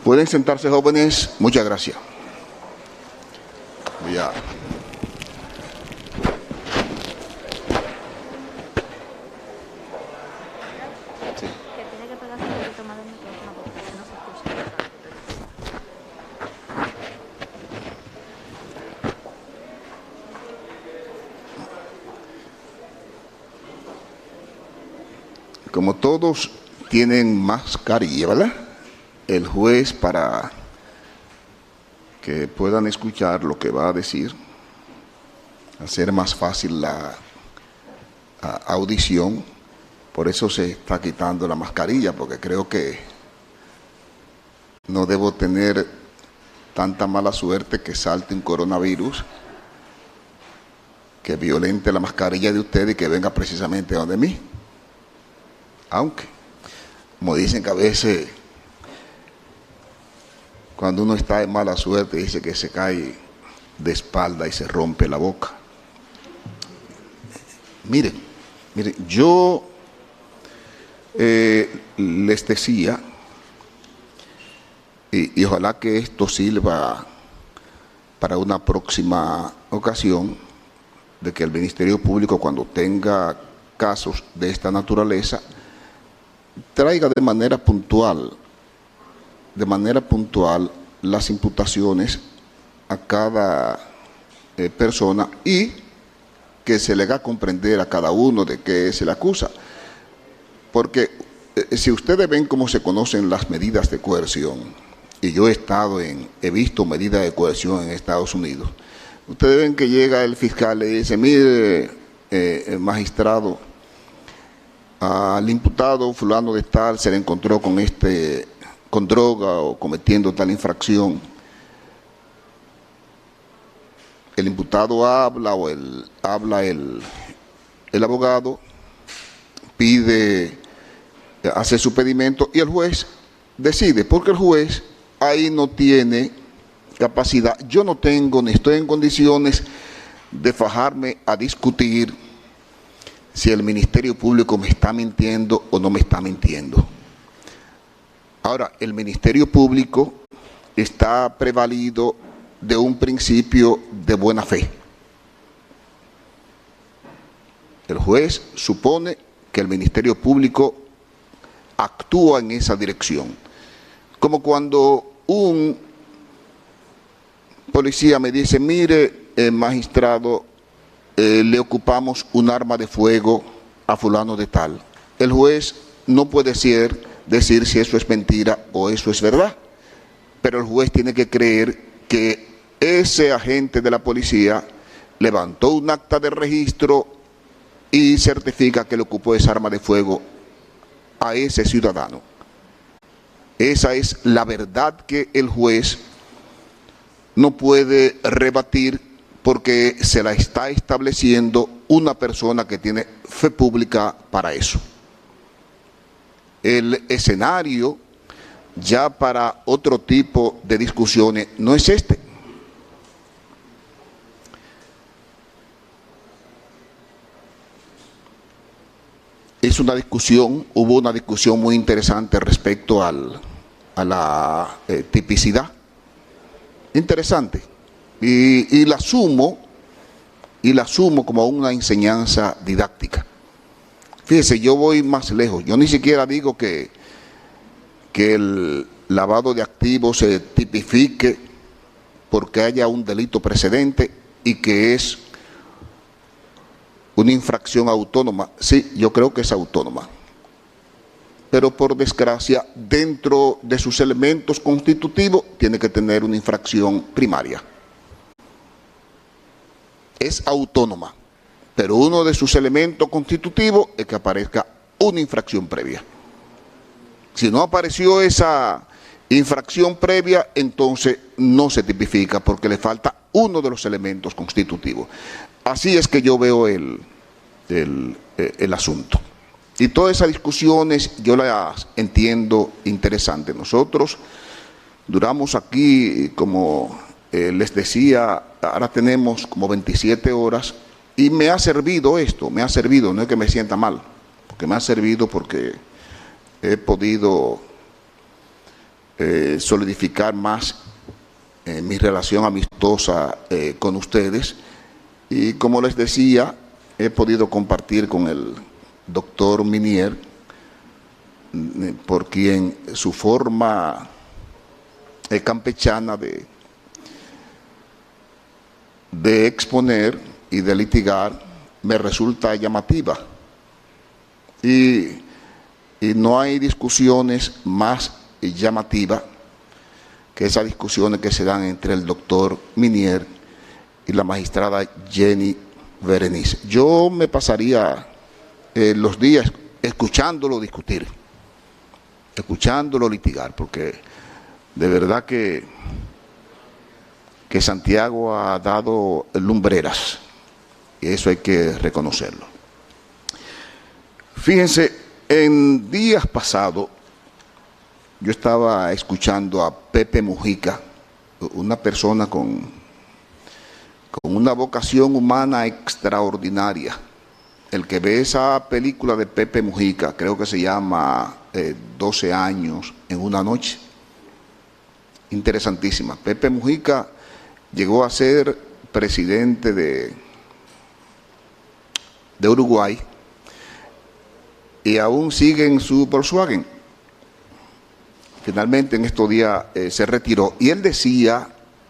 Pueden sentarse, jóvenes. Muchas gracias. Voy a... Sí. Como todos tienen mascarilla, ¿verdad? El juez, para que puedan escuchar lo que va a decir, hacer más fácil la audición, por eso se está quitando la mascarilla, porque creo que no debo tener tanta mala suerte que salte un coronavirus que violente la mascarilla de ustedes y que venga precisamente donde mí. Aunque, como dicen que a veces, cuando uno está en mala suerte, dice que se cae de espalda y se rompe la boca. Miren, yo les decía, y ojalá que esto sirva para una próxima ocasión, de que el Ministerio Público, cuando tenga casos de esta naturaleza, traiga de manera puntual las imputaciones a cada persona y que se le haga comprender a cada uno de qué se le acusa. Porque si ustedes ven cómo se conocen las medidas de coerción, y yo he visto medidas de coerción en Estados Unidos, ustedes ven que llega el fiscal y dice: mire, magistrado, al imputado fulano de tal se le encontró con droga o cometiendo tal infracción. El imputado habla o habla el abogado, hace su pedimento y el juez decide, porque el juez ahí no tiene capacidad. Yo no tengo ni estoy en condiciones de fajarme a discutir si el Ministerio Público me está mintiendo o no me está mintiendo. Ahora, el Ministerio Público está prevalido de un principio de buena fe. El juez supone que el Ministerio Público actúa en esa dirección. Como cuando un policía me dice: mire, magistrado, le ocupamos un arma de fuego a fulano de tal. El juez no puede decir si eso es mentira o eso es verdad, pero el juez tiene que creer que ese agente de la policía levantó un acta de registro y certifica que le ocupó esa arma de fuego a ese ciudadano. Esa es la verdad que el juez no puede rebatir, porque se la está estableciendo una persona que tiene fe pública para eso. El escenario ya para otro tipo de discusiones no es este. Hubo una discusión muy interesante respecto a la tipicidad. Interesante. Y la asumo como una enseñanza didáctica. Fíjese, yo voy más lejos. Yo ni siquiera digo que el lavado de activos se tipifique porque haya un delito precedente y que es una infracción autónoma. Sí, yo creo que es autónoma. Pero por desgracia, dentro de sus elementos constitutivos, tiene que tener una infracción primaria. Es autónoma, pero uno de sus elementos constitutivos es que aparezca una infracción previa. Si no apareció esa infracción previa, entonces no se tipifica porque le falta uno de los elementos constitutivos. Así es que yo veo el asunto. Y todas esas discusiones yo las entiendo interesantes. Nosotros duramos aquí, como les decía, ahora tenemos como 27 horas y me ha servido esto, no es que me sienta mal, porque me ha servido porque he podido solidificar más mi relación amistosa con ustedes. Y como les decía, he podido compartir con el doctor Minier, por quien su forma campechana de exponer y de litigar me resulta llamativa. Y no hay discusiones más llamativas que esas discusiones que se dan entre el doctor Minier y la magistrada Jenny Berenice. Yo me pasaría los días escuchándolo discutir, escuchándolo litigar, porque de verdad que Santiago ha dado lumbreras, y eso hay que reconocerlo. Fíjense, en días pasados yo estaba escuchando a Pepe Mujica, una persona con una vocación humana extraordinaria. El que ve esa película de Pepe Mujica, creo que se llama 12 años en una noche, interesantísima. Pepe Mujica llegó a ser presidente de Uruguay y aún sigue en su Volkswagen. Finalmente en estos días se retiró, y él decía,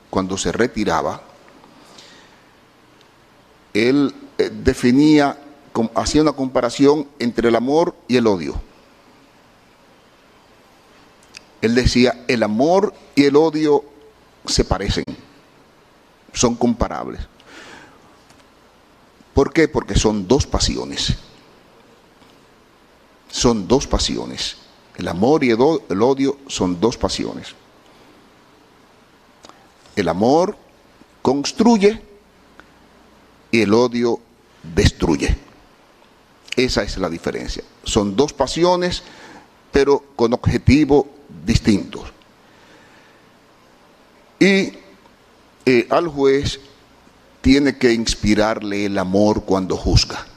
cuando se retiraba, él definía, hacía una comparación entre el amor y el odio. Él decía, el amor y el odio se parecen, son comparables. ¿Por qué? Porque son dos pasiones. Son dos pasiones. El amor y el odio son dos pasiones. El amor construye y el odio destruye. Esa es la diferencia. Son dos pasiones, pero con objetivos distintos. Y al juez tiene que inspirarle el amor cuando juzga.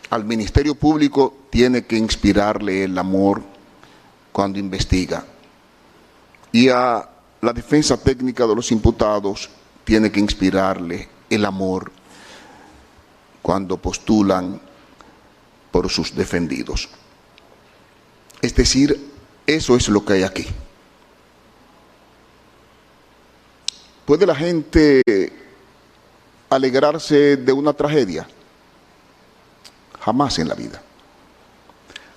Al Ministerio Público tiene que inspirarle el amor cuando investiga. Y a la defensa técnica de los imputados tiene que inspirarle el amor cuando postulan por sus defendidos. Es decir, eso es lo que hay aquí. ¿Puede la gente alegrarse de una tragedia? Jamás en la vida.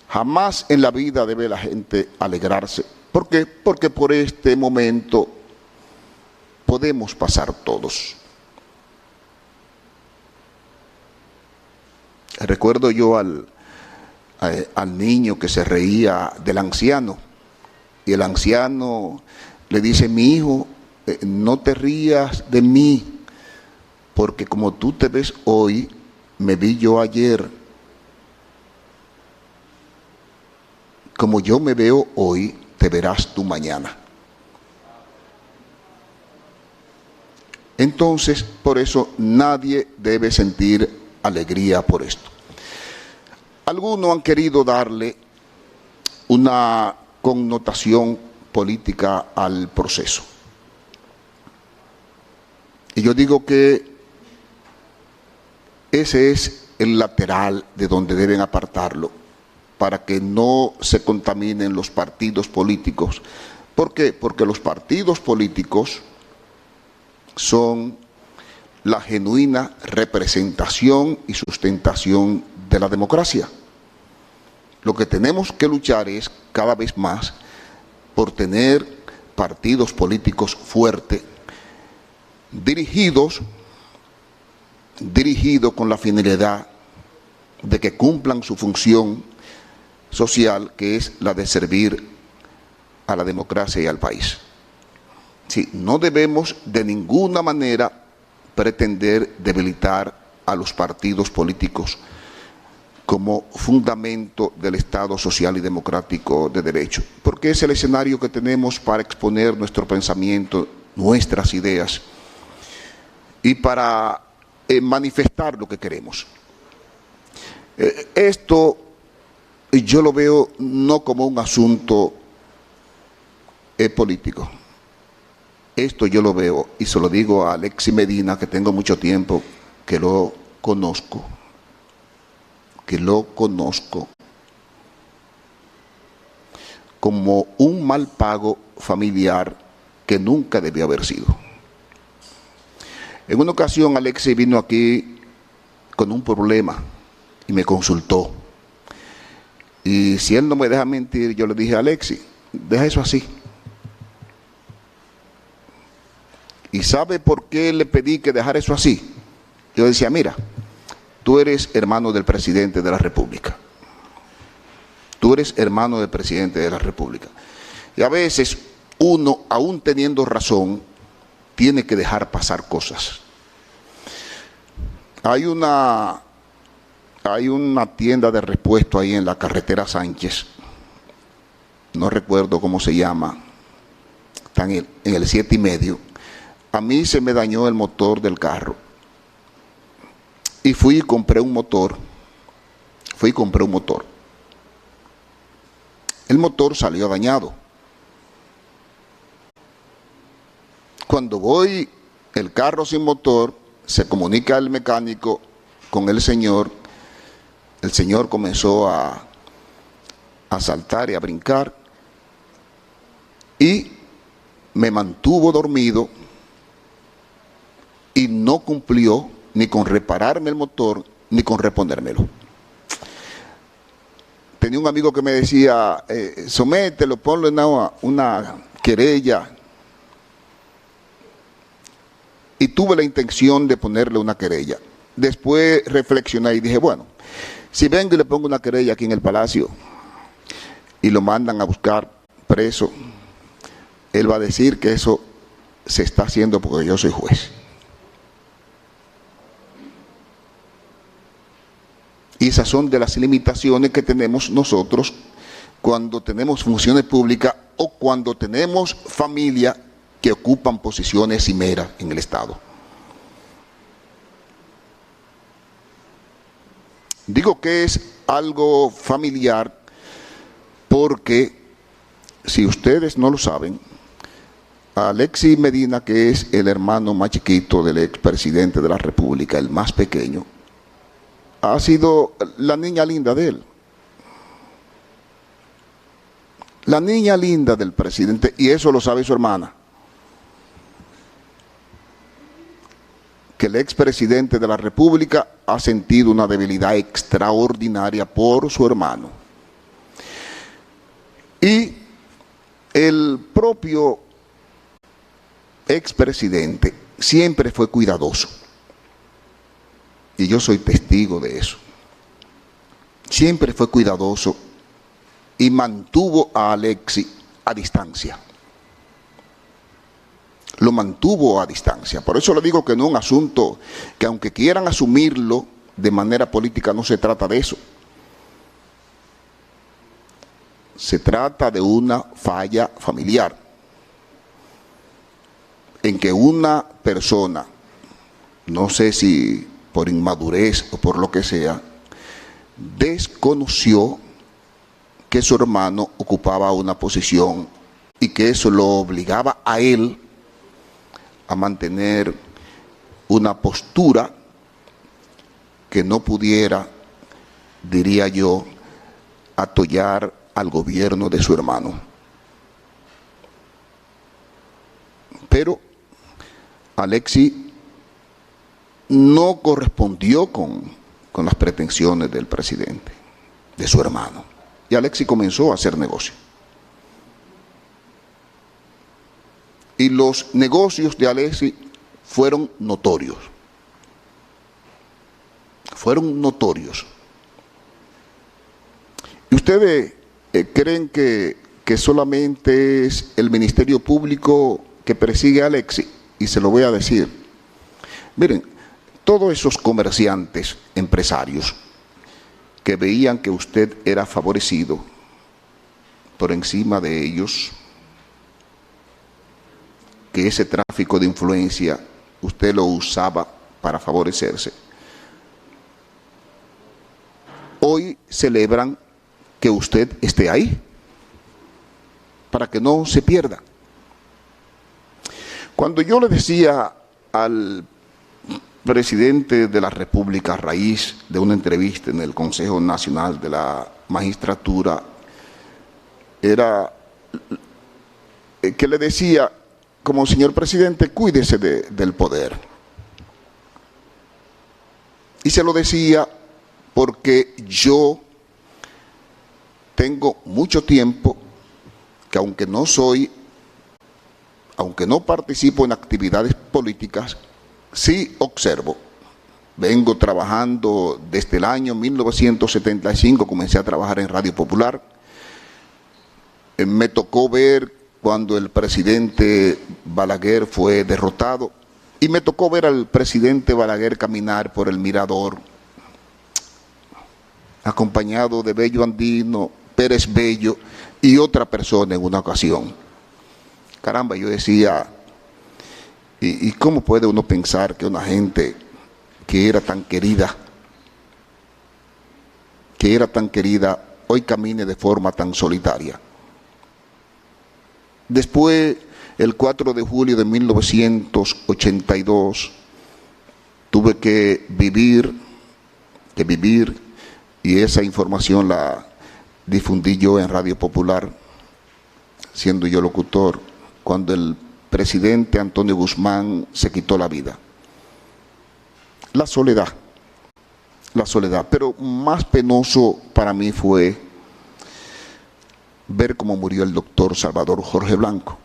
Jamás en la vida debe la gente alegrarse. ¿Por qué? Porque por este momento podemos pasar todos. Recuerdo yo al niño que se reía del anciano, y el anciano le dice: mi hijo, no te rías de mí, porque como tú te ves hoy, me vi yo ayer. Como yo me veo hoy, te verás tú mañana. Entonces, por eso nadie debe sentir alegría por esto. Algunos han querido darle una connotación política al proceso. Y yo digo que ese es el lateral de donde deben apartarlo, para que no se contaminen los partidos políticos. ¿Por qué? Porque los partidos políticos son la genuina representación y sustentación de la democracia. Lo que tenemos que luchar es cada vez más por tener partidos políticos fuertes, dirigidos con la finalidad de que cumplan su función social, que es la de servir a la democracia y al país. Sí, no debemos de ninguna manera pretender debilitar a los partidos políticos como fundamento del Estado social y democrático de derecho, porque es el escenario que tenemos para exponer nuestro pensamiento, nuestras ideas y para manifestar lo que queremos. Esto yo lo veo no como un asunto es político. Esto yo lo veo y se lo digo a Alexis Medina, que tengo mucho tiempo que lo conozco, como un mal pago familiar que nunca debió haber sido. En una ocasión Alexis vino aquí con un problema y me consultó. Y si él no me deja mentir, yo le dije: Alexis, deja eso así. ¿Y sabe por qué le pedí que dejara eso así? Yo decía: mira, tú eres hermano del presidente de la República. Tú eres hermano del presidente de la República. Y a veces uno, aún teniendo razón, tiene que dejar pasar cosas. Hay una tienda de repuesto ahí en la carretera Sánchez, no recuerdo cómo se llama, está en el 7,5. A mí se me dañó el motor del carro y fui y compré un motor. El motor salió dañado. Cuando voy, el carro sin motor, se comunica el mecánico con el señor comenzó a saltar y a brincar y me mantuvo dormido y no cumplió ni con repararme el motor ni con reponérmelo. Tenía un amigo que me decía: somételo, ponlo en una querella. Y tuve la intención de ponerle una querella. Después reflexioné y dije: bueno, si vengo y le pongo una querella aquí en el Palacio y lo mandan a buscar preso, él va a decir que eso se está haciendo porque yo soy juez. Y esas son de las limitaciones que tenemos nosotros cuando tenemos funciones públicas o cuando tenemos familia que ocupan posiciones cimeras en el Estado. Digo que es algo familiar porque, si ustedes no lo saben, Alexis Medina, que es el hermano más chiquito del expresidente de la República, el más pequeño, ha sido la niña linda de él. La niña linda del presidente, y eso lo sabe su hermana. Que el expresidente de la República ha sentido una debilidad extraordinaria por su hermano. Y el propio expresidente siempre fue cuidadoso. Y yo soy testigo de eso. Siempre fue cuidadoso y mantuvo a Alexis a distancia. Lo mantuvo a distancia. Por eso le digo que no es un asunto que, aunque quieran asumirlo de manera política, no se trata de eso. Se trata de una falla familiar en que una persona, no sé si por inmadurez o por lo que sea, desconoció que su hermano ocupaba una posición y que eso lo obligaba a él a mantener una postura que no pudiera, diría yo, atollar al gobierno de su hermano. Pero Alexis no correspondió con las pretensiones del presidente, de su hermano. Y Alexis comenzó a hacer negocio. Y los negocios de Alexis fueron notorios. Fueron notorios. ¿Y ustedes creen que solamente es el Ministerio Público que persigue a Alexis? Y se lo voy a decir. Miren, todos esos comerciantes, empresarios, que veían que usted era favorecido por encima de ellos, que ese tráfico de influencia usted lo usaba para favorecerse, hoy celebran que usted esté ahí, para que no se pierda. Cuando yo le decía al presidente de la República, a raíz de una entrevista en el Consejo Nacional de la Magistratura, era que le decía, como señor presidente, cuídese del poder. Y se lo decía porque yo tengo mucho tiempo que aunque no participo en actividades políticas, sí observo. Vengo trabajando desde el año 1975, comencé a trabajar en Radio Popular. Me tocó ver cuando el presidente Balaguer fue derrotado y me tocó ver al presidente Balaguer caminar por el Mirador, acompañado de Bello Andino, Pérez Bello y otra persona en una ocasión. Caramba, yo decía, ¿y cómo puede uno pensar que una gente que era tan querida, hoy camine de forma tan solitaria? Después, el 4 de julio de 1982, tuve que vivir, y esa información la difundí yo en Radio Popular, siendo yo locutor, cuando el presidente Antonio Guzmán se quitó la vida. La soledad. Pero más penoso para mí fue ver cómo murió el doctor Salvador Jorge Blanco.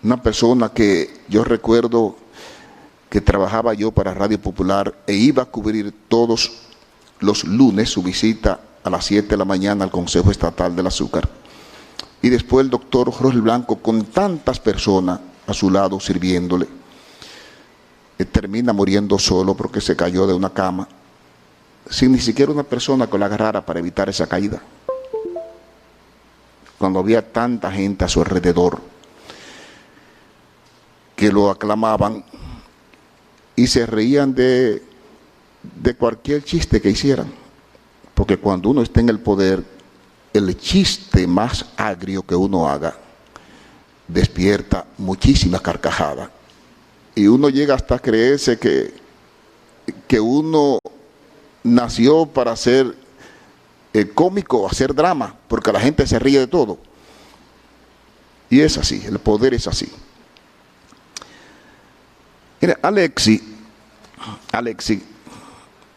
Una persona que yo recuerdo que trabajaba yo para Radio Popular e iba a cubrir todos los lunes su visita a las 7 de la mañana al Consejo Estatal del Azúcar. Y después el doctor Jorge Blanco, con tantas personas a su lado sirviéndole, termina muriendo solo porque se cayó de una cama, sin ni siquiera una persona que lo agarrara para evitar esa caída. Cuando había tanta gente a su alrededor que lo aclamaban y se reían de cualquier chiste que hicieran. Porque cuando uno está en el poder, el chiste más agrio que uno haga despierta muchísimas carcajadas. Y uno llega hasta a creerse que uno nació para ser cómico, hacer drama, porque la gente se ríe de todo. Y es así, el poder es así. Mira, Alexis,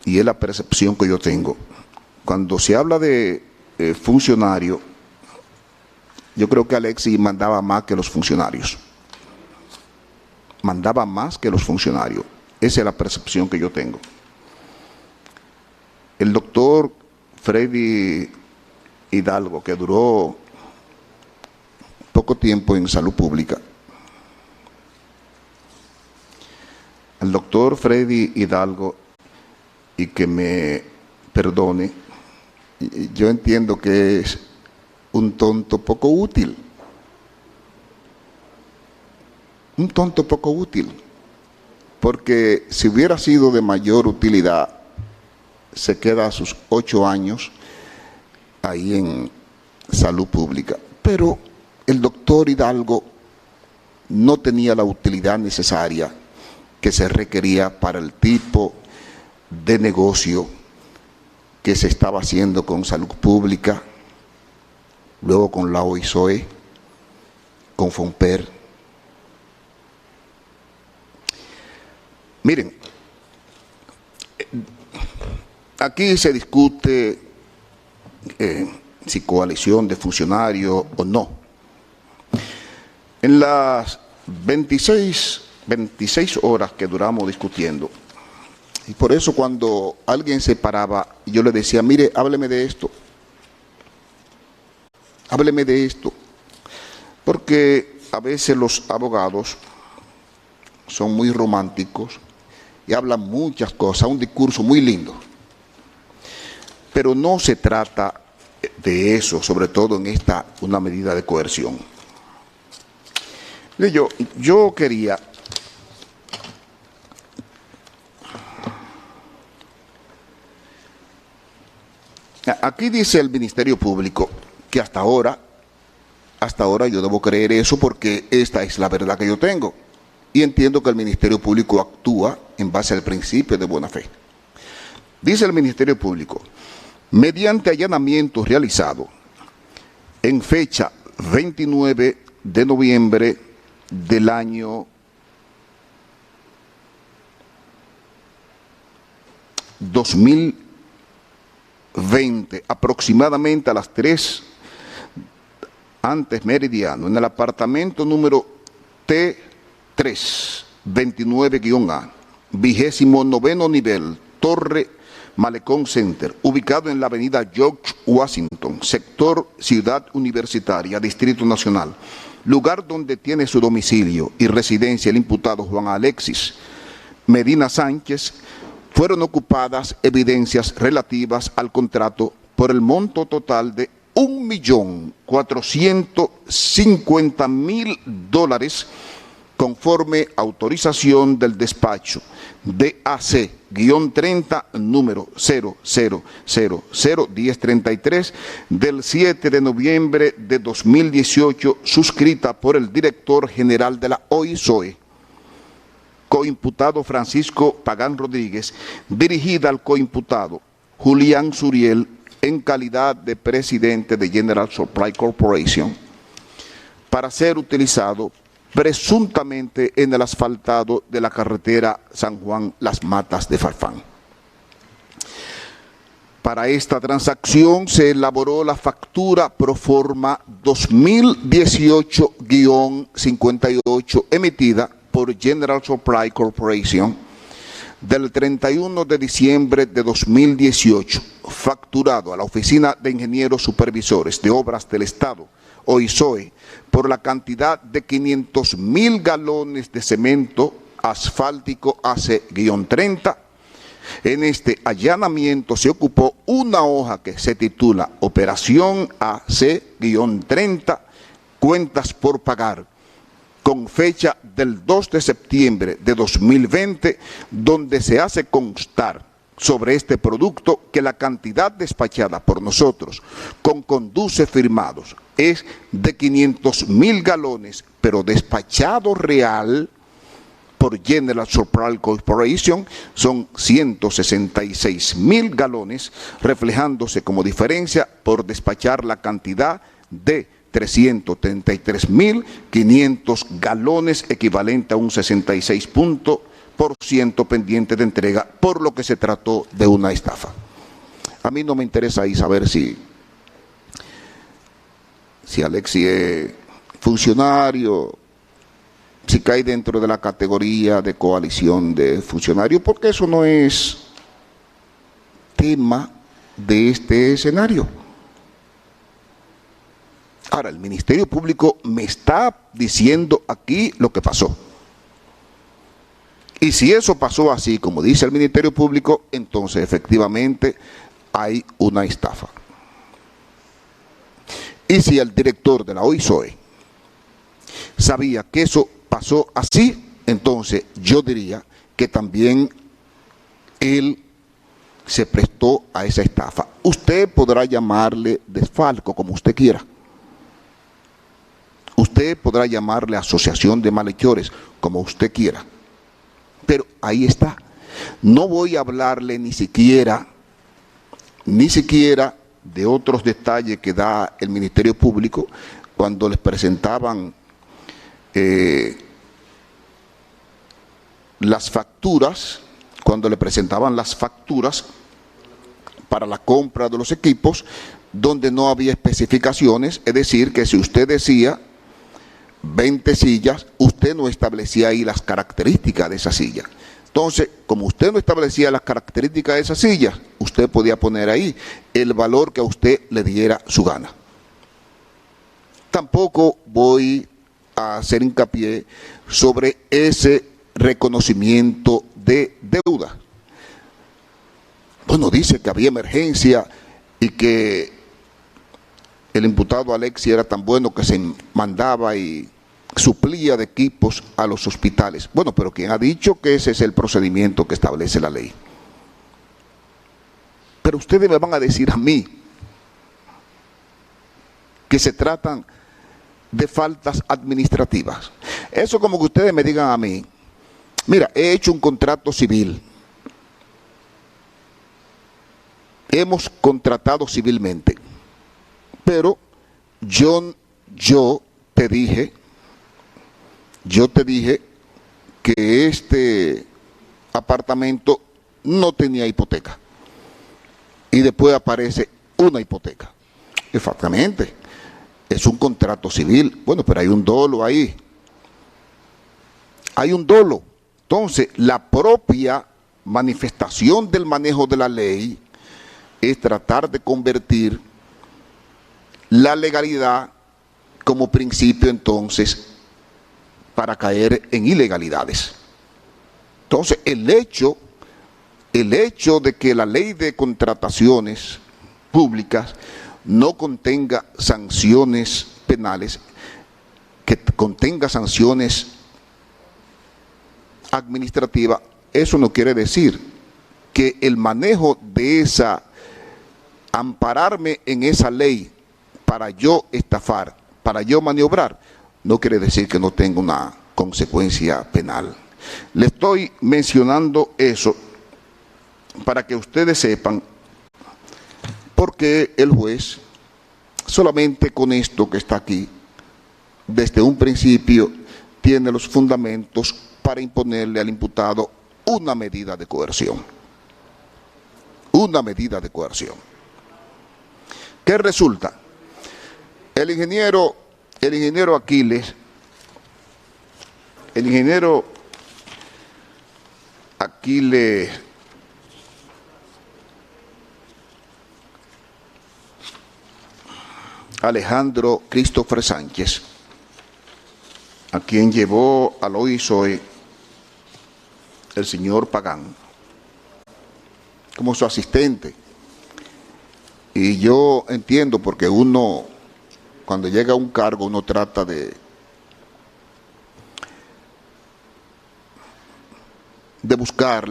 y es la percepción que yo tengo, cuando se habla de funcionario, yo creo que Alexis mandaba más que los funcionarios. Mandaba más que los funcionarios. Esa es la percepción que yo tengo. El doctor Freddy Hidalgo, que duró poco tiempo en salud pública, al doctor Freddy Hidalgo, y que me perdone, yo entiendo que es un tonto poco útil. Un tonto poco útil, porque si hubiera sido de mayor utilidad, se queda a sus 8 años ahí en salud pública. Pero el doctor Hidalgo no tenía la utilidad necesaria que se requería para el tipo de negocio que se estaba haciendo con salud pública, luego con la OISOE, con FONPER. Miren, aquí se discute si coalición de funcionarios o no. En las 26 horas que duramos discutiendo, y por eso cuando alguien se paraba, yo le decía, mire, hábleme de esto, porque a veces los abogados son muy románticos y hablan muchas cosas, un discurso muy lindo. Pero no se trata de eso, sobre todo en una medida de coerción. Yo quería aquí dice el Ministerio Público que hasta ahora Hasta ahora yo debo creer eso porque esta es la verdad que yo tengo. Y entiendo que el Ministerio Público actúa en base al principio de buena fe. Dice el Ministerio Público, mediante allanamiento realizado en fecha 29 de noviembre del año 2020, aproximadamente a las 3 antes meridiano, en el apartamento número T3, 29-A, 29º nivel, Torre Malecón Center, ubicado en la avenida George Washington, sector Ciudad Universitaria, Distrito Nacional, lugar donde tiene su domicilio y residencia el imputado Juan Alexis Medina Sánchez, fueron ocupadas evidencias relativas al contrato por el monto total de $1.450.000 conforme autorización del despacho DAC-30 número 00001033 del 7 de noviembre de 2018, suscrita por el director general de la OISOE, coimputado Francisco Pagán Rodríguez, dirigida al coimputado Julián Suriel en calidad de presidente de General Supply Corporation, para ser utilizado presuntamente en el asfaltado de la carretera San Juan Las Matas de Farfán. Para esta transacción se elaboró la factura proforma 2018-58 emitida por General Supply Corporation del 31 de diciembre de 2018, facturado a la Oficina de Ingenieros Supervisores de Obras del Estado, OISOE, por la cantidad de 500.000 galones de cemento asfáltico AC-30. En este allanamiento se ocupó una hoja que se titula Operación AC-30, Cuentas por Pagar, con fecha del 2 de septiembre de 2020, donde se hace constar sobre este producto que la cantidad despachada por nosotros con conduce firmados es de 500.000 galones, pero despachado real por General Supply Corporation son 166.000 galones, reflejándose como diferencia por despachar la cantidad de 333.500 galones, equivalente a un 66% pendiente de entrega, por lo que se trató de una estafa. A mí no me interesa ahí saber si Alexis es funcionario, si cae dentro de la categoría de coalición de funcionarios, porque eso no es tema de este escenario. Ahora, el Ministerio Público me está diciendo aquí lo que pasó. Y si eso pasó así, como dice el Ministerio Público, entonces efectivamente hay una estafa. Y si el director de la OISOE sabía que eso pasó así, entonces yo diría que también él se prestó a esa estafa. Usted podrá llamarle desfalco como usted quiera. Usted podrá llamarle asociación de malhechores como usted quiera. Pero ahí está. No voy a hablarle ni siquiera de otros detalles que da el Ministerio Público cuando les presentaban las facturas, para la compra de los equipos, donde no había especificaciones, es decir, que si usted decía 20 sillas, usted no establecía ahí las características de esa silla. Entonces, como usted no establecía las características de esa silla, usted podía poner ahí el valor que a usted le diera su gana. Tampoco voy a hacer hincapié sobre ese reconocimiento de deuda. Bueno, dice que había emergencia y que el imputado Alexis era tan bueno que se mandaba y suplía de equipos a los hospitales. Bueno, pero ¿quién ha dicho que ese es el procedimiento que establece la ley? Pero ustedes me van a decir a mí que se tratan de faltas administrativas. Eso como que ustedes me digan a mí, mira, he hecho un contrato civil, hemos contratado civilmente, pero yo te dije que este apartamento no tenía hipoteca y después aparece una hipoteca. Exactamente, es un contrato civil. Bueno, pero hay un dolo ahí, hay un dolo. Entonces, la propia manifestación del manejo de la ley es tratar de convertir la legalidad como principio, entonces, para caer en ilegalidades. Entonces, el hecho de que la ley de contrataciones públicas no contenga sanciones penales, que contenga sanciones administrativas, eso no quiere decir que el manejo de esa, ampararme en esa ley para yo estafar, para yo maniobrar, no quiere decir que no tenga una consecuencia penal. Le estoy mencionando eso para que ustedes sepan por qué el juez, solamente con esto que está aquí, desde un principio, tiene los fundamentos para imponerle al imputado una medida de coerción. Una medida de coerción. ¿Qué resulta? El ingeniero Aquiles Alejandro Christopher Sánchez, a quien llevó al OISOE el señor Pagán como su asistente. Y yo entiendo, porque uno, cuando llega a un cargo, uno trata de buscar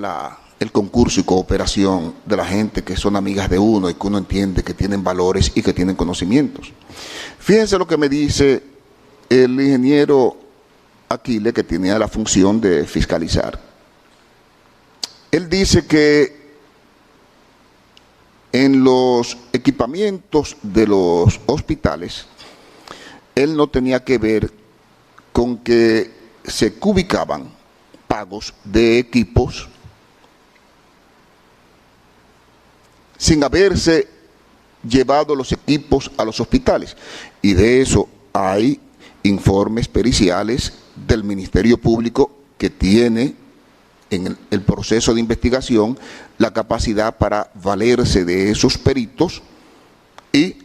el concurso y cooperación de la gente que son amigas de uno y que uno entiende que tienen valores y que tienen conocimientos. Fíjense lo que me dice el ingeniero Aquiles, que tenía la función de fiscalizar. Él dice que en los equipamientos de los hospitales, él no tenía que ver con que se cubicaban pagos de equipos sin haberse llevado los equipos a los hospitales. Y de eso hay informes periciales del Ministerio Público que tiene en el proceso de investigación la capacidad para valerse de esos peritos y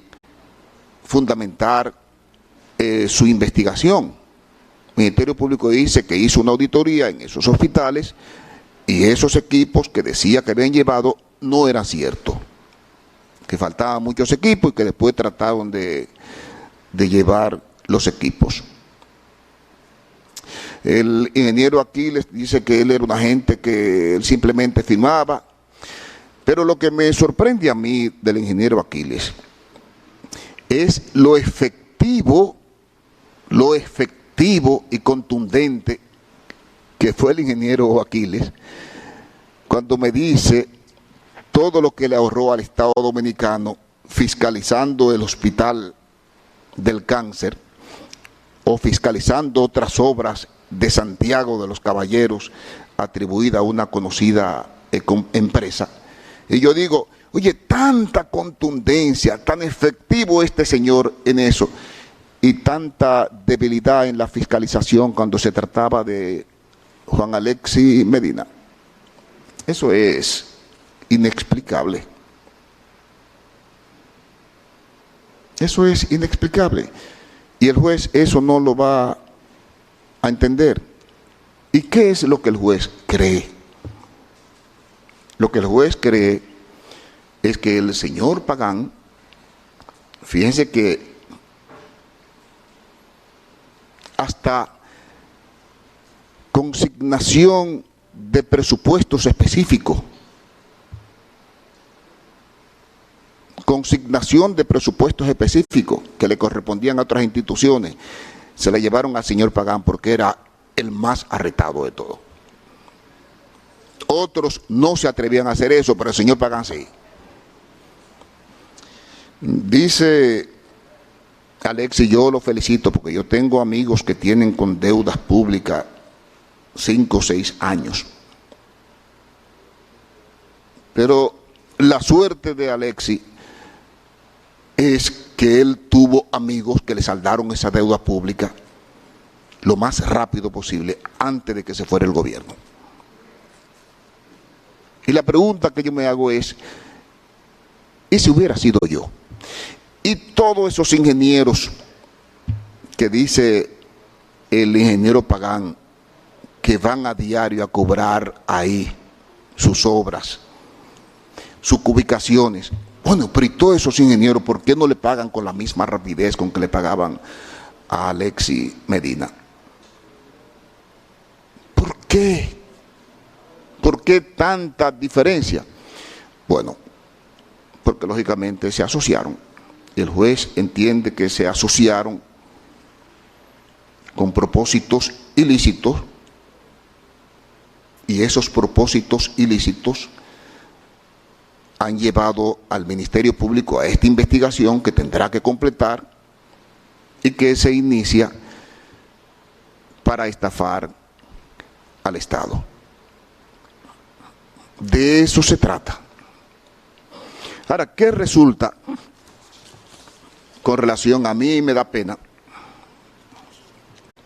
fundamentar su investigación. El Ministerio Público dice que hizo una auditoría en esos hospitales y esos equipos que decía que habían llevado no era cierto, que faltaban muchos equipos y que después trataron de llevar los equipos. El ingeniero Aquiles dice que él era un agente que él simplemente firmaba, pero lo que me sorprende a mí del ingeniero Aquiles es lo efectivo y contundente que fue el ingeniero Aquiles cuando me dice todo lo que le ahorró al Estado Dominicano fiscalizando el Hospital del Cáncer o fiscalizando otras obras de Santiago de los Caballeros atribuida a una conocida empresa. Y yo digo, oye, tanta contundencia, tan efectivo este señor en eso, y tanta debilidad en la fiscalización cuando se trataba de Juan Alexis Medina. Eso es inexplicable. Eso es inexplicable. Y el juez eso no lo va a entender. ¿Y qué es lo que el juez cree? Lo que el juez cree es que el señor Pagán, fíjense que hasta consignación de presupuestos específicos, que le correspondían a otras instituciones, se la llevaron al señor Pagán porque era el más arretado de todos. Otros no se atrevían a hacer eso, pero el señor Pagán sí. Dice Alexis, yo lo felicito porque yo tengo amigos que tienen con deudas públicas 5 o 6 años. Pero la suerte de Alexis es que él tuvo amigos que le saldaron esa deuda pública lo más rápido posible antes de que se fuera el gobierno. Y la pregunta que yo me hago es, ¿y si hubiera sido yo? Y todos esos ingenieros que dice el ingeniero Pagán que van a diario a cobrar ahí sus obras, sus ubicaciones. Bueno, pero y todos esos ingenieros, ¿por qué no le pagan con la misma rapidez con que le pagaban a Alexis Medina? ¿Por qué? ¿Por qué tanta diferencia? Bueno, porque lógicamente se asociaron. El juez entiende que se asociaron con propósitos ilícitos y esos propósitos ilícitos han llevado al Ministerio Público a esta investigación que tendrá que completar y que se inicia para estafar al Estado. De eso se trata. Ahora, ¿qué resulta con relación a mí? Me da pena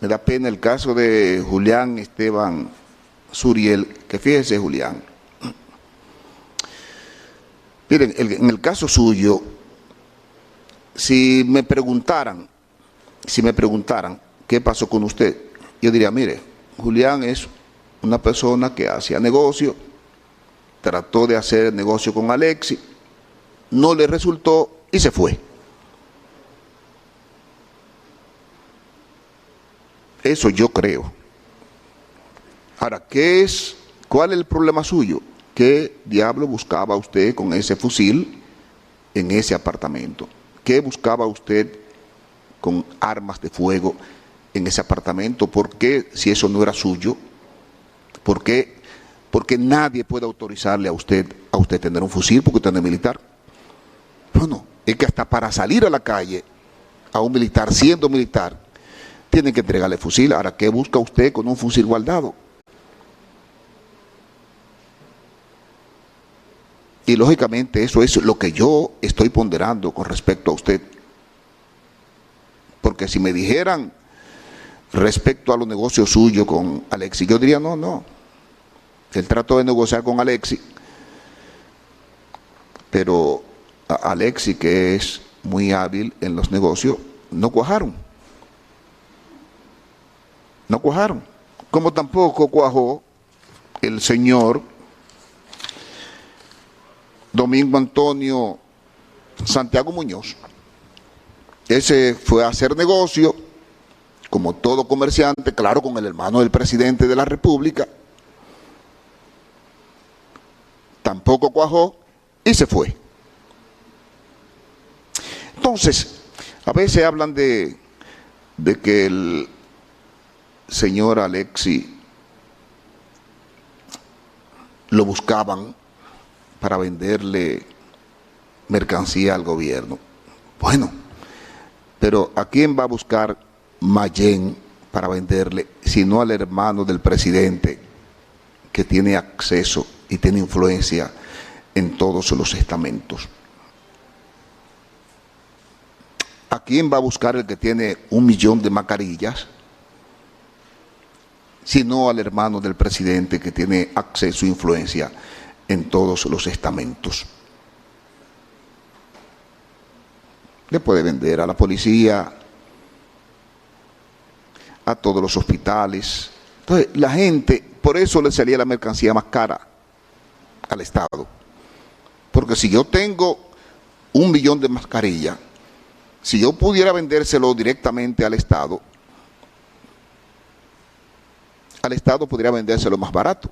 el caso de Julián Esteban Suriel, que fíjese, Julián, miren, en el caso suyo, si me preguntaran qué pasó con usted, yo diría, mire, Julián es una persona que hacía negocio, trató de hacer negocio con Alexis, no le resultó y se fue. Eso yo creo. Ahora, ¿cuál es el problema suyo? ¿Qué diablo buscaba usted con ese fusil en ese apartamento? ¿Qué buscaba usted con armas de fuego en ese apartamento? ¿Por qué, si eso no era suyo? ¿Por qué? Porque nadie puede autorizarle a usted tener un fusil porque usted no es militar. Bueno, es que hasta para salir a la calle a un militar, siendo militar, tienen que entregarle fusil. Ahora, ¿qué busca usted con un fusil guardado? Y lógicamente eso es lo que yo estoy ponderando con respecto a usted. Porque si me dijeran respecto a los negocios suyos con Alexis, yo diría no. Él trató de negociar con Alexis, pero Alexis, que es muy hábil en los negocios, no cuajaron. No cuajaron. Como tampoco cuajó el señor Domingo Antonio Santiago Muñoz. Ese fue a hacer negocio, como todo comerciante, claro, con el hermano del presidente de la República. Tampoco cuajó y se fue. Entonces, a veces hablan de que el señor Alexis lo buscaban para venderle mercancía al gobierno. Bueno, pero ¿a quién va a buscar Mayén para venderle, sino al hermano del presidente que tiene acceso y tiene influencia en todos los estamentos? ¿A quién va a buscar el que tiene 1 millón de mascarillas? Sino al hermano del presidente que tiene acceso e influencia en todos los estamentos. Le puede vender a la policía, a todos los hospitales. Entonces, la gente, por eso le salía la mercancía más cara al Estado. Porque si yo tengo 1 millón de mascarillas, si yo pudiera vendérselo directamente al Estado podría vendérselo más barato.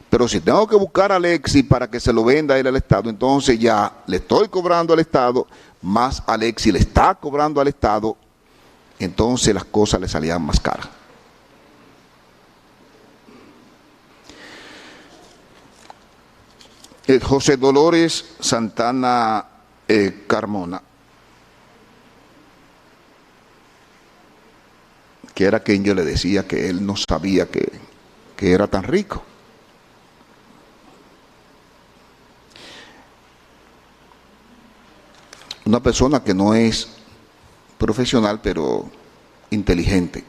Pero si tengo que buscar a Alexis para que se lo venda él al Estado, entonces ya le estoy cobrando al Estado, más Alexis le está cobrando al Estado entonces las cosas le salían más caras. José Dolores Santana Carmona, que era quien yo le decía que él no sabía que era tan rico. Una persona que no es profesional, pero inteligente.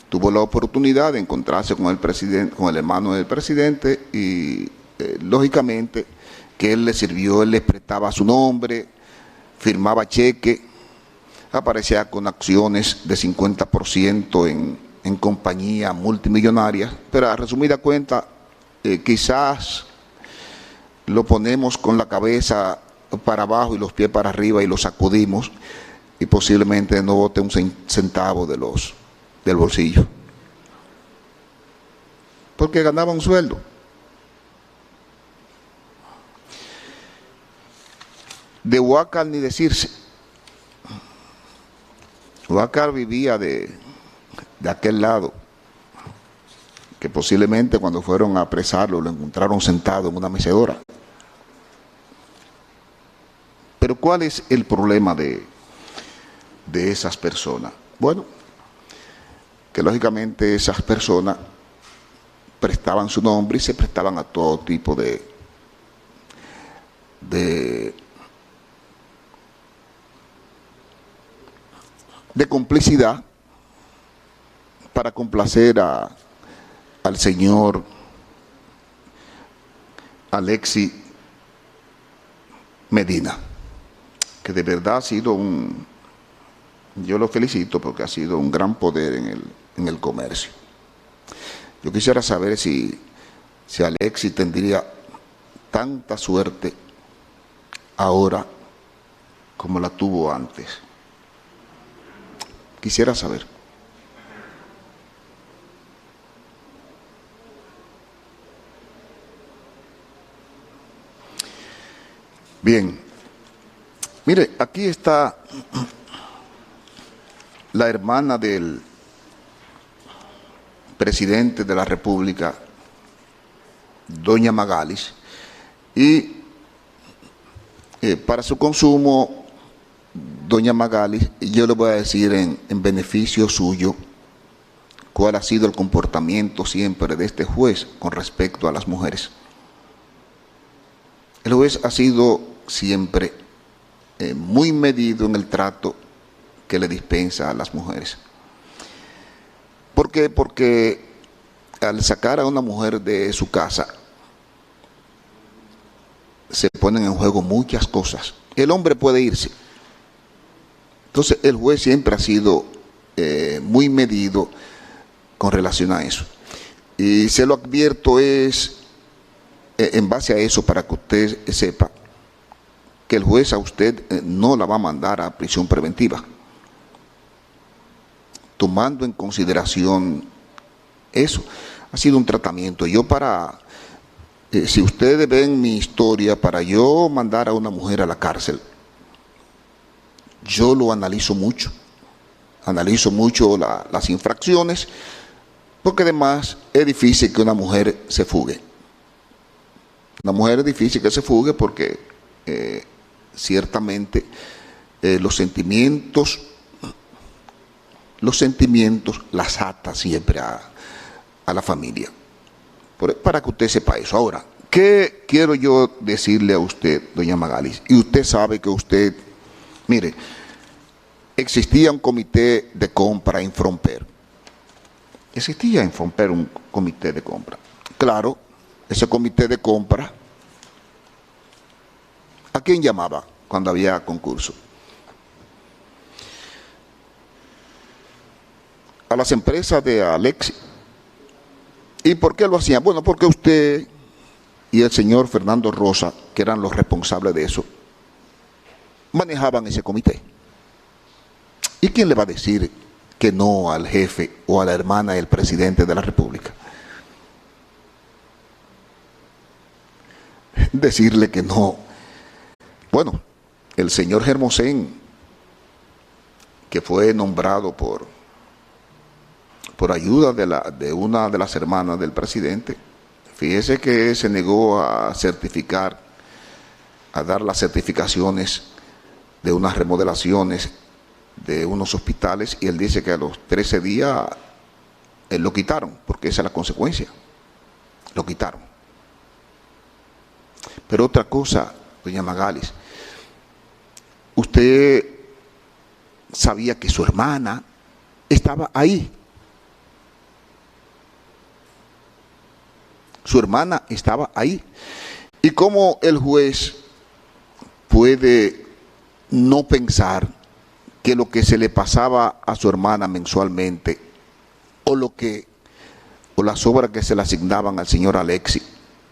Tuvo la oportunidad de encontrarse con el presidente, con el hermano del presidente, y lógicamente que él le sirvió, él le prestaba su nombre, firmaba cheque, aparecía con acciones de 50% en compañías multimillonarias, pero a resumida cuenta, quizás lo ponemos con la cabeza para abajo y los pies para arriba y lo sacudimos y posiblemente no bote un centavo del bolsillo, porque ganaba un sueldo. De Huácar ni decirse. Huácar vivía de aquel lado, que posiblemente cuando fueron a apresarlo lo encontraron sentado en una mecedora. Pero ¿cuál es el problema de esas personas? Bueno, que lógicamente esas personas prestaban su nombre y se prestaban a todo tipo de complicidad para complacer al señor Alexis Medina, que de verdad ha sido yo lo felicito porque ha sido un gran poder en el comercio. Yo quisiera saber si Alexis tendría tanta suerte ahora como la tuvo antes. Quisiera saber. Bien, mire, aquí está la hermana del presidente de la República, doña Magalis, y para su consumo, doña Magalis, yo le voy a decir en beneficio suyo cuál ha sido el comportamiento siempre de este juez con respecto a las mujeres. El juez ha sido siempre muy medido en el trato que le dispensa a las mujeres. ¿Por qué? Porque al sacar a una mujer de su casa, se ponen en juego muchas cosas. El hombre puede irse. Entonces el juez siempre ha sido muy medido con relación a eso. Y se lo advierto en base a eso, para que usted sepa que el juez a usted no la va a mandar a prisión preventiva, tomando en consideración eso. Ha sido un tratamiento. Yo si ustedes ven mi historia, para yo mandar a una mujer a la cárcel, yo lo analizo mucho las infracciones, porque además es difícil que una mujer se fugue. Una mujer es difícil que se fugue porque ciertamente los sentimientos las ata siempre a la familia. Para que usted sepa eso. Ahora, ¿qué quiero yo decirle a usted, doña Magalis? Y usted sabe que usted, mire, existía un comité de compra en Fromper. Existía en Fromper un comité de compra. Claro, ese comité de compra, ¿a quién llamaba cuando había concurso? A las empresas de Alexis. ¿Y por qué lo hacían? Bueno, porque usted y el señor Fernando Rosa, que eran los responsables de eso, manejaban ese comité. ¿Y quién le va a decir que no al jefe o a la hermana del presidente de la República? Decirle que no. Bueno, el señor Hermosén, que fue nombrado por ayuda de una de las hermanas del presidente. Fíjese que se negó a certificar, a dar las certificaciones de unas remodelaciones de unos hospitales, y él dice que a los 13 días lo quitaron, porque esa es la consecuencia, lo quitaron. Pero otra cosa, doña Magalis, usted sabía que su hermana estaba ahí. Su hermana estaba ahí. ¿Y cómo el juez puede no pensar que lo que se le pasaba a su hermana mensualmente o las obras que se le asignaban al señor Alexis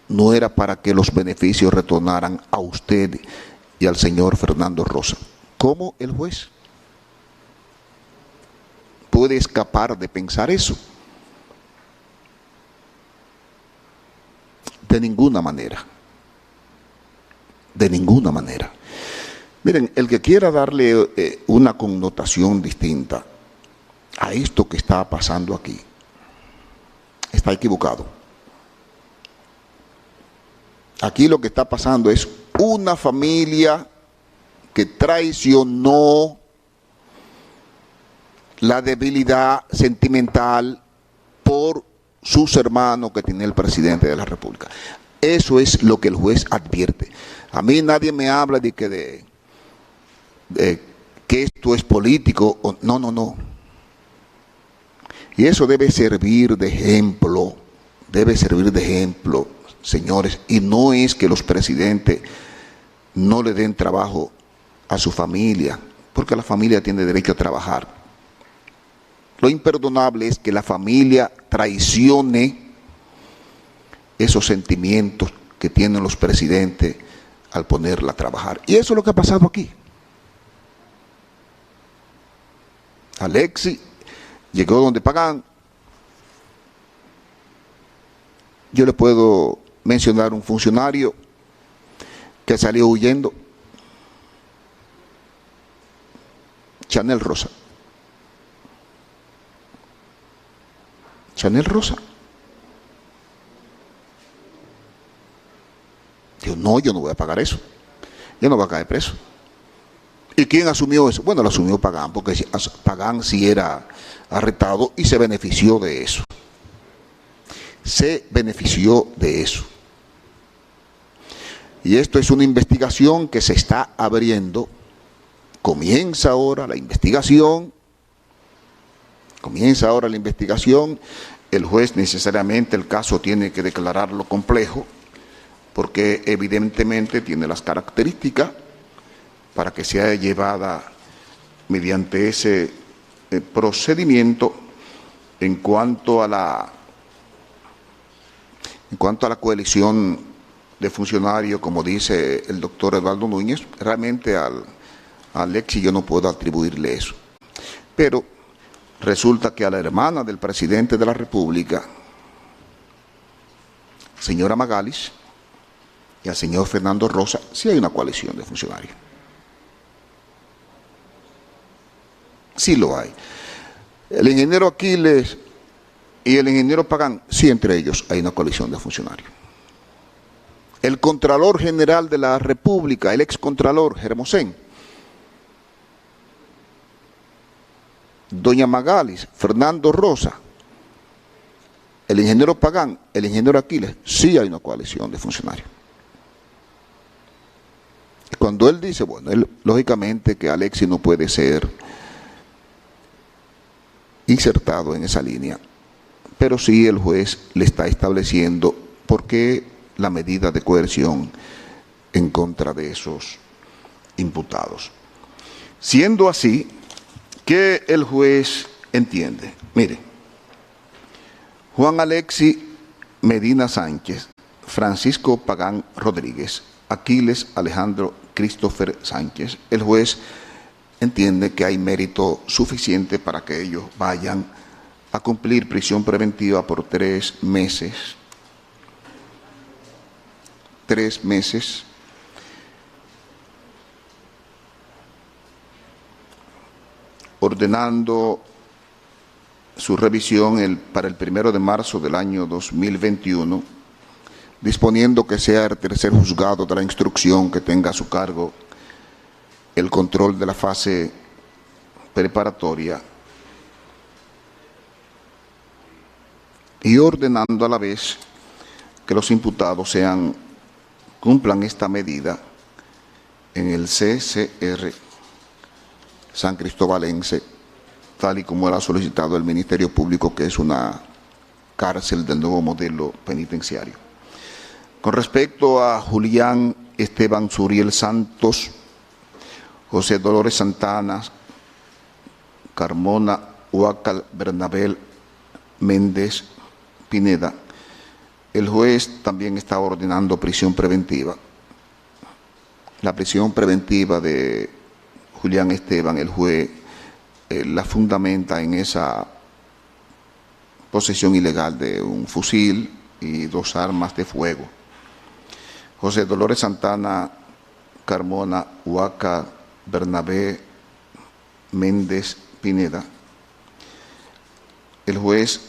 no era para que los beneficios retornaran a usted y al señor Fernando Rosa? ¿Cómo el juez puede escapar de pensar eso? De ninguna manera. De ninguna manera. Miren, el que quiera darle una connotación distinta a esto que está pasando aquí, está equivocado. Aquí lo que está pasando es una familia que traicionó la debilidad sentimental por sus hermanos que tiene el presidente de la República. Eso es lo que el juez advierte. A mí nadie me habla de que esto es político. No, no, no. Y eso debe servir de ejemplo. Debe servir de ejemplo, señores. Y no es que los presidentes no le den trabajo a su familia, porque la familia tiene derecho a trabajar. Lo imperdonable es que la familia traicione esos sentimientos que tienen los presidentes al ponerla a trabajar. Y eso es lo que ha pasado aquí. Alexis llegó donde pagan. Yo le puedo mencionar un funcionario que salió huyendo. Chanel Rosa. Chanel Rosa. Dijo, no, yo no voy a pagar eso. Yo no voy a caer preso. ¿Y quién asumió eso? Bueno, lo asumió Pagán, porque Pagán sí era arrestado y se benefició de eso. Se benefició de eso. Y esto es una investigación que se está abriendo. Comienza ahora la investigación. Comienza ahora la investigación. El juez necesariamente el caso tiene que declararlo complejo, porque evidentemente tiene las características para que sea llevada mediante ese procedimiento. En cuanto a la coalición de funcionarios, como dice el doctor Eduardo Núñez, realmente a Alexis yo no puedo atribuirle eso. Pero resulta que a la hermana del presidente de la República, señora Magalis, y al señor Fernando Rosa, sí hay una coalición de funcionarios. Sí lo hay. El ingeniero Aquiles y el ingeniero Pagán, sí, entre ellos hay una coalición de funcionarios. El Contralor General de la República, el excontralor Hermosén, doña Magalis, Fernando Rosa, el ingeniero Pagán, el ingeniero Aquiles, sí hay una coalición de funcionarios. Y cuando él dice, bueno, él, lógicamente que Alexis no puede ser insertado en esa línea, pero sí el juez le está estableciendo por qué la medida de coerción en contra de esos imputados. Siendo así, ¿qué el juez entiende? Mire, Juan Alexis Medina Sánchez, Francisco Pagán Rodríguez, Aquiles Alejandro Christopher Sánchez, el juez entiende que hay mérito suficiente para que ellos vayan a cumplir prisión preventiva por 3 meses. 3 meses. ordenando su revisión para el 1 de marzo del año 2021, disponiendo que sea el tercer juzgado de la instrucción que tenga a su cargo el control de la fase preparatoria y ordenando a la vez que los imputados cumplan esta medida en el CCR San Cristobalense, tal y como era solicitado el Ministerio Público, que es una cárcel del nuevo modelo penitenciario. Con respecto a Julián Esteban Suriel Santos, José Dolores Santana, Carmona Huacal Bernabel Méndez Pineda, el juez también está ordenando prisión preventiva. La prisión preventiva de Julián Esteban, el juez la fundamenta en esa posesión ilegal de un fusil y 2 armas de fuego. José Dolores Santana, Carmona Huaca Bernabé Méndez Pineda, el juez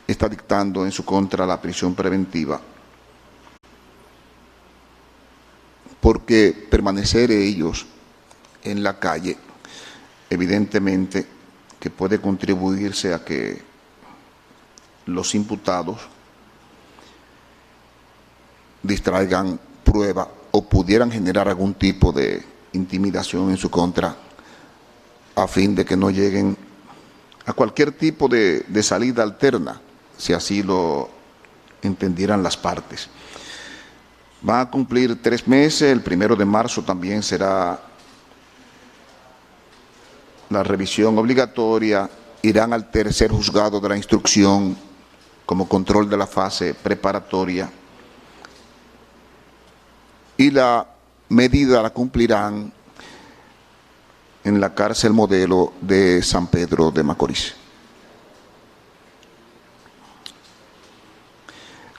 está dictando en su contra la prisión preventiva porque permanecer ellos en la calle evidentemente que puede contribuirse a que los imputados distraigan prueba o pudieran generar algún tipo de intimidación en su contra a fin de que no lleguen a cualquier tipo de salida alterna, si así lo entendieran las partes. Va a cumplir 3 meses, el 1 de marzo también será la revisión obligatoria, irán al tercer juzgado de la instrucción como control de la fase preparatoria y la medida la cumplirán en la cárcel modelo de San Pedro de Macorís.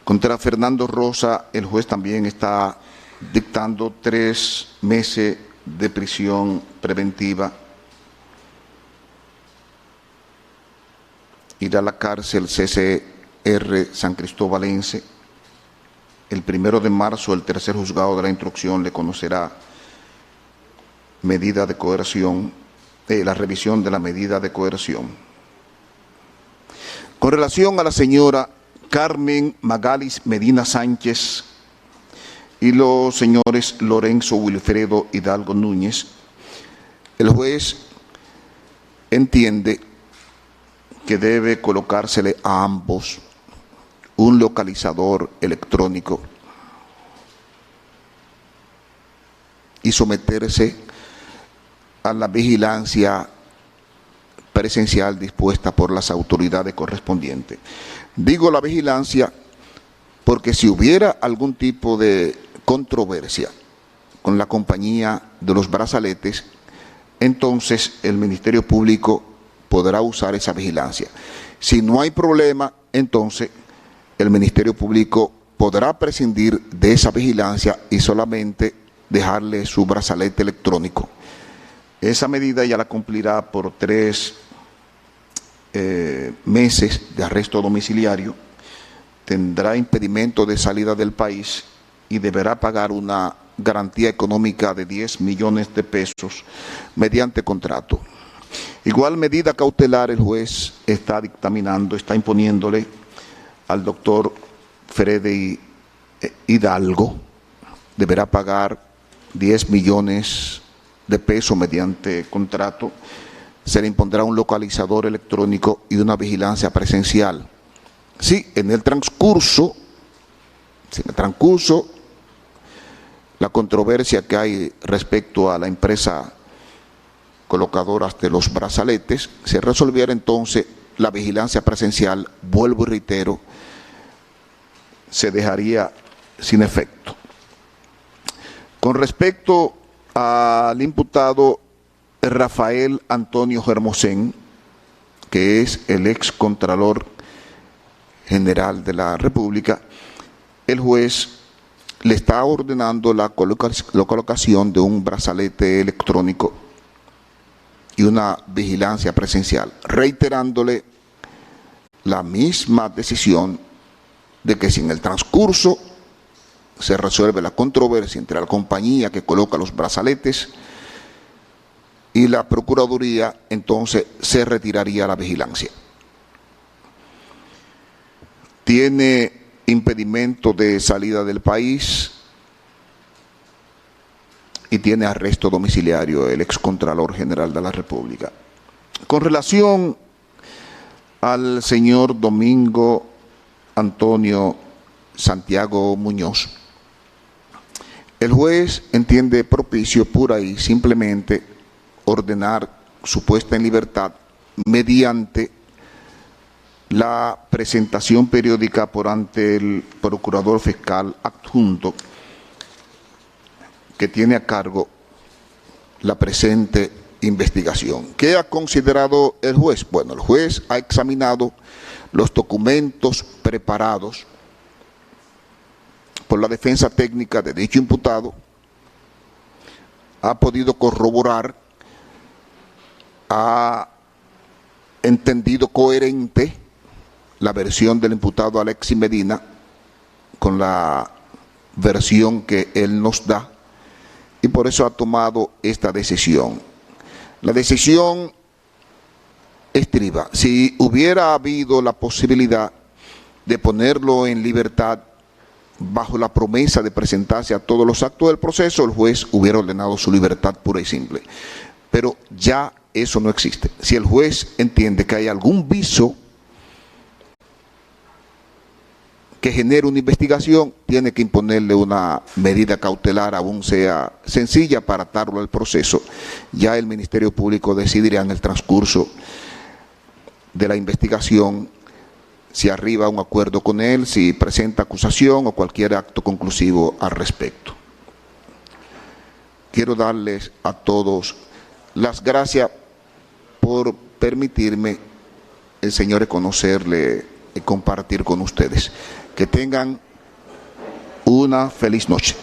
Contra Fernando Rosa, el juez también está dictando 3 meses de prisión preventiva. Irá a la cárcel CCR San Cristobalense. El 1 de marzo, el tercer juzgado de la instrucción le conocerá medida de coerción, la revisión de la medida de coerción. Con relación a la señora Carmen Magalis Medina Sánchez y los señores Lorenzo Wilfredo Hidalgo Núñez, el juez entiende que debe colocársele a ambos un localizador electrónico y someterse a la vigilancia presencial dispuesta por las autoridades correspondientes. Digo la vigilancia porque si hubiera algún tipo de controversia con la compañía de los brazaletes, entonces el Ministerio Público podrá usar esa vigilancia. Si no hay problema, entonces el Ministerio Público podrá prescindir de esa vigilancia y solamente dejarle su brazalete electrónico. Esa medida ya la cumplirá por 3 meses de arresto domiciliario, tendrá impedimento de salida del país y deberá pagar una garantía económica de 10 millones de pesos mediante contrato. Igual medida cautelar el juez está dictaminando, está imponiéndole al doctor Freddy Hidalgo, deberá pagar 10 millones de pesos mediante contrato, se le impondrá un localizador electrónico y una vigilancia presencial. Sí, en el transcurso, la controversia que hay respecto a la empresa colocadora de los brazaletes, se resolviera entonces la vigilancia presencial, vuelvo y reitero, se dejaría sin efecto. Con respecto al imputado Rafael Antonio Germosén, que es el ex Contralor General de la República, el juez le está ordenando la colocación de un brazalete electrónico y una vigilancia presencial, reiterándole la misma decisión de que si en el transcurso se resuelve la controversia entre la compañía que coloca los brazaletes y la Procuraduría, entonces se retiraría la vigilancia. Tiene impedimento de salida del país y tiene arresto domiciliario el excontralor general de la República. Con relación al señor Domingo Antonio Santiago Muñoz, el juez entiende propicio pura y simplemente ordenar su puesta en libertad mediante la presentación periódica por ante el procurador fiscal adjunto que tiene a cargo la presente investigación. ¿Qué ha considerado el juez? Bueno, el juez ha examinado los documentos preparados por la defensa técnica de dicho imputado, ha podido corroborar, ha entendido coherente la versión del imputado Alexis Medina con la versión que él nos da, y por eso ha tomado esta decisión. La decisión estriba: si hubiera habido la posibilidad de ponerlo en libertad bajo la promesa de presentarse a todos los actos del proceso, el juez hubiera ordenado su libertad pura y simple. Pero ya eso no existe. Si el juez entiende que hay algún viso que genere una investigación, tiene que imponerle una medida cautelar, aún sea sencilla, para atarlo al proceso. Ya el Ministerio Público decidirá en el transcurso de la investigación si arriba a un acuerdo con él, si presenta acusación o cualquier acto conclusivo al respecto. Quiero darles a todos las gracias por permitirme, señores, conocerle y compartir con ustedes. Que tengan una feliz noche.